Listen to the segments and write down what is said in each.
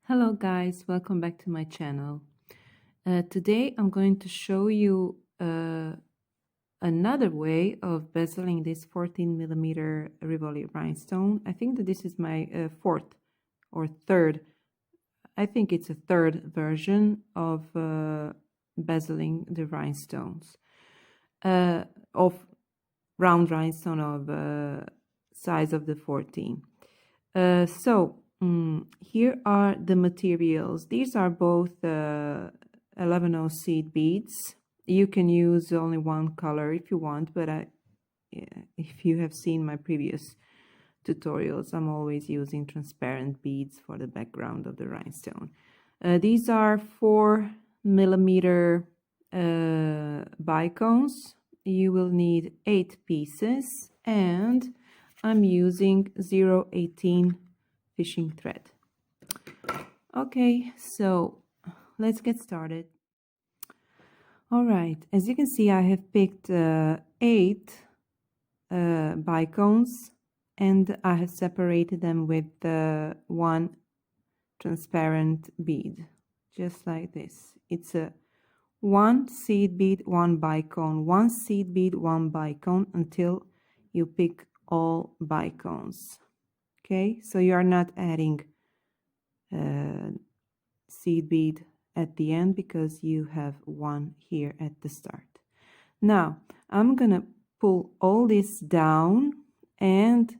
Hello guys, welcome back to my channel. Today I'm going to show you another way of bezeling this 14mm Rivoli rhinestone. I think that this is my fourth or third, I think it's a third version of bezeling the rhinestones, of round rhinestone of size of the 14. Here are the materials. These are both 11/0 seed beads. You can use only one color if you want, but if you have seen my previous tutorials, I'm always using transparent beads for the background of the rhinestone. These are 4mm bicones. You will need 8 pieces, and I'm using 018 fishing thread. Okay, so let's get started. All right, as you can see, I have picked 8 bicones, and I have separated them with one transparent bead, just like this. It's a 1 seed bead, 1 bicone, 1 seed bead, 1 bicone until you pick all bicones. Okay, so you are not adding seed bead at the end because you have one here at the start. Now I'm gonna pull all this down and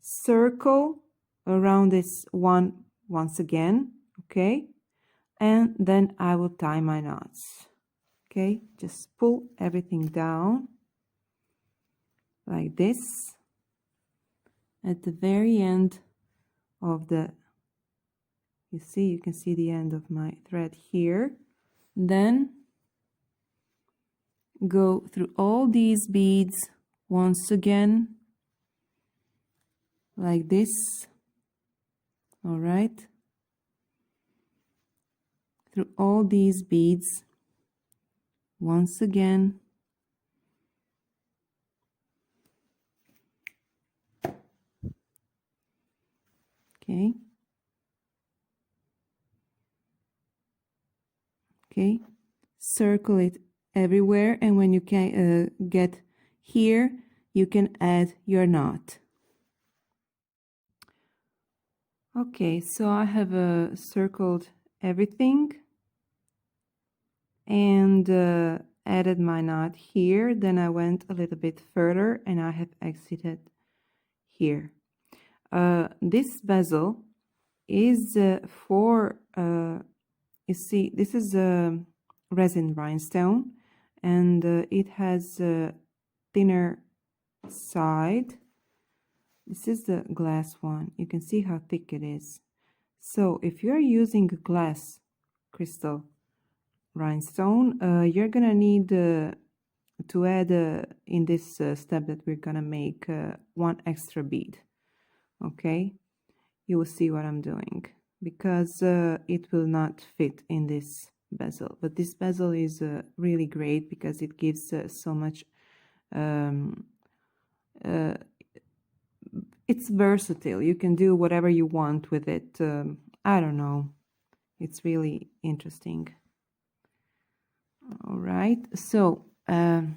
circle around this one once again, okay, and then I will tie my knots. Okay, just pull everything down like this. At the very end of the, you can see the end of my thread here. Then go through all these beads once again, like this. All right, through all these beads once again. Okay. Okay, circle it everywhere, and when you can get here, you can add your knot. Okay, so I have circled everything and added my knot here. Then I went a little bit further and I have exited here. This bezel is for, you see, this is a resin rhinestone, and it has a thinner side. This is the glass one. You can see how thick it is. So if you're using a glass crystal rhinestone, you're gonna need to add in this step that we're gonna make one extra bead. Okay, you will see what I'm doing, because it will not fit in this bezel. But this bezel is really great because it gives so much it's versatile. You can do whatever you want with it. I don't know, it's really interesting. All right, so I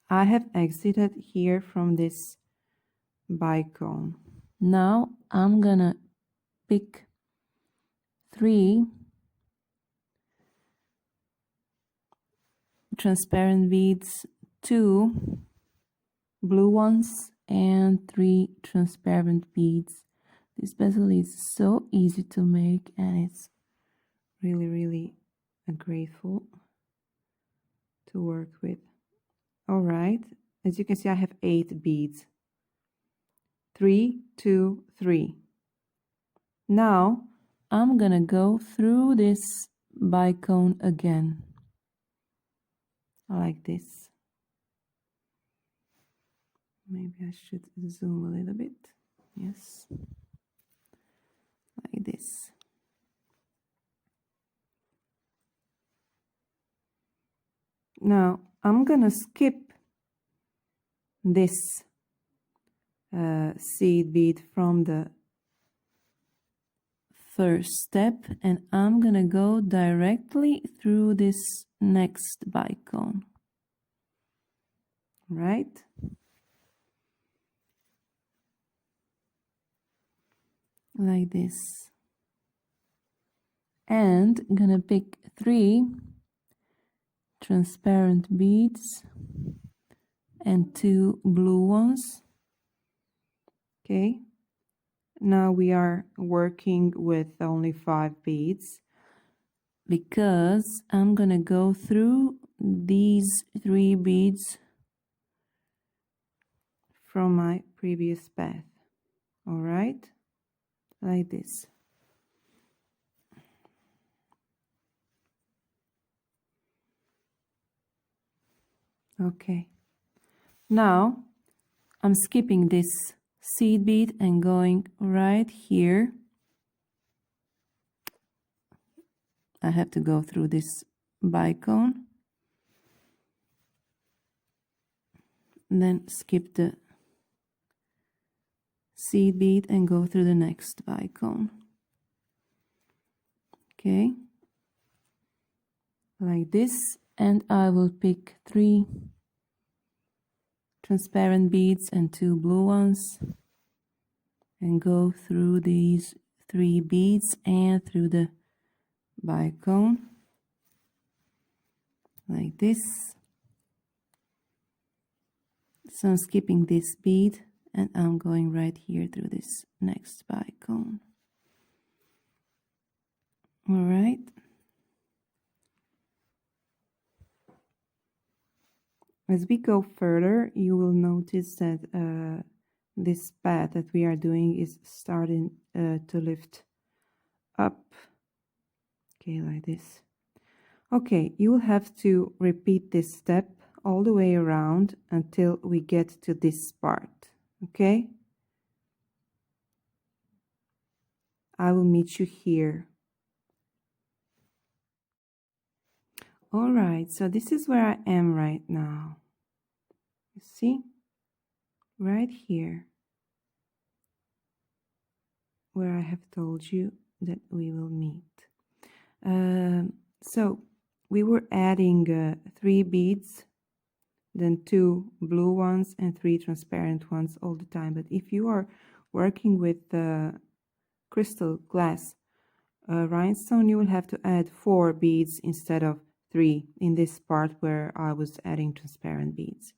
have exited here from this bicone. Now I'm gonna pick 3 transparent beads, 2 blue ones, and 3 transparent beads. This bezel is so easy to make, and it's really grateful to work with. All right, as you can see, I have 8 beads. 3, 2, 3. Now I'm gonna go through this bicone again, like this. Maybe I should zoom a little bit. Yes, like this. Now I'm gonna skip this seed bead from the first step, and I'm gonna go directly through this next bicone, right? Like this. And I'm gonna pick 3 transparent beads and 2 blue ones. Okay, now we are working with only 5 beads because I'm gonna go through these 3 beads from my previous path. All right, like this. Okay, now I'm skipping this seed bead and going right here. I have to go through this bicone, and then skip the seed bead and go through the next bicone. Okay, like this, and I will pick 3 transparent beads and 2 blue ones and go through these 3 beads and through the bicone like this. So I'm skipping this bead and I'm going right here through this next bicone. All right. As we go further, you will notice that this path that we are doing is starting to lift up. Okay, like this. Okay, you will have to repeat this step all the way around until we get to this part. Okay? I will meet you here. All right, so this is where I am right now. You see? Right here, where I have told you that we will meet. So we were adding 3 beads, then 2 blue ones and 3 transparent ones all the time. But if you are working with crystal glass rhinestone, you will have to add 4 beads instead of 3 in this part where I was adding transparent beads.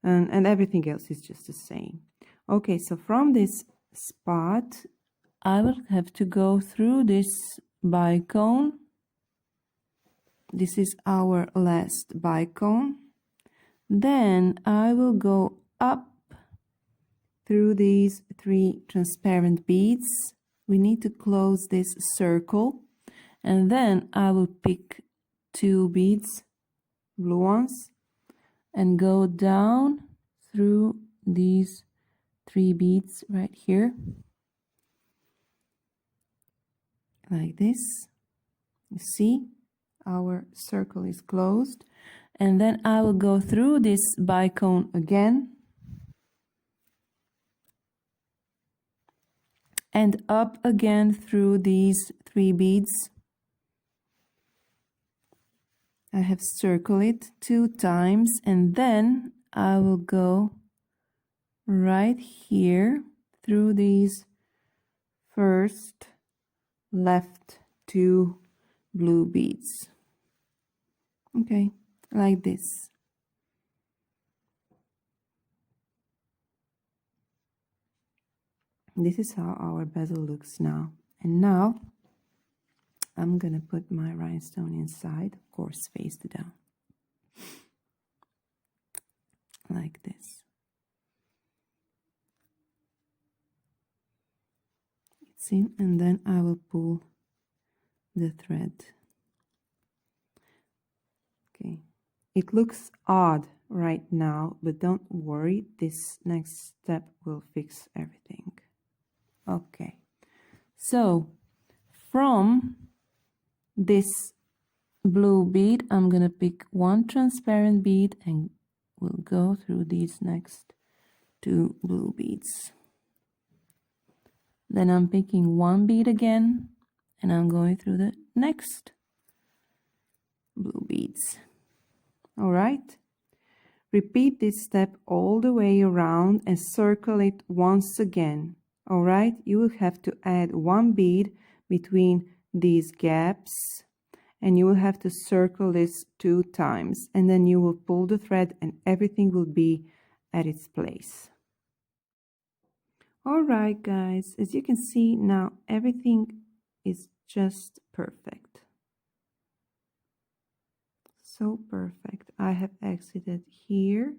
And everything else is just the same. Okay, so from this spot, I will have to go through this bicone. This is our last bicone. Then I will go up through these 3 transparent beads. We need to close this circle, and then I will pick 2 beads, blue ones, and go down through these 3 beads right here, like this. You see, our circle is closed, and then I will go through this bicone again and up again through these 3 beads. I have circled it 2 times, and then I will go right here through these first left 2 blue beads. Okay, like this. This is how our bezel looks now. And now I'm gonna put my rhinestone inside, of course face down, like this. It's in, and then I will pull the thread. Okay, it looks odd right now, but don't worry, this next step will fix everything. Okay, so from this blue bead, I'm gonna pick 1 transparent bead and we'll go through these next 2 blue beads. Then I'm picking one bead again, and I'm going through the next blue beads. All right. Repeat this step all the way around and circle it once again. All right. You will have to add one bead between these gaps, and you will have to circle this 2 times, and then you will pull the thread and everything will be at its place. All right, guys, as you can see now, everything is just perfect. So perfect. I have exited here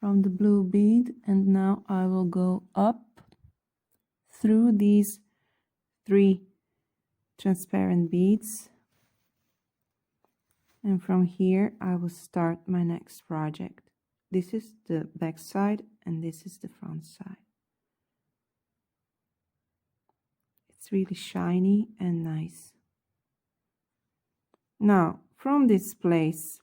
from the blue bead, and now I will go up through these 3 transparent beads, and from here I will start my next project. This is the back side and this is the front side. It's really shiny and nice. Now from this place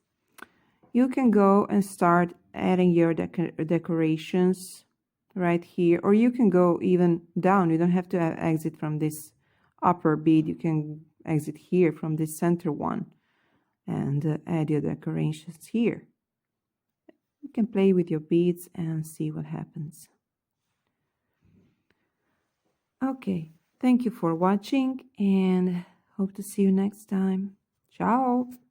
you can go and start adding your decorations right here, or you can go even down. You don't have to exit from this upper bead. You can exit here from this center one and add your decorations here. You can play with your beads and see what happens. Okay, thank you for watching and hope to see you next time. Ciao!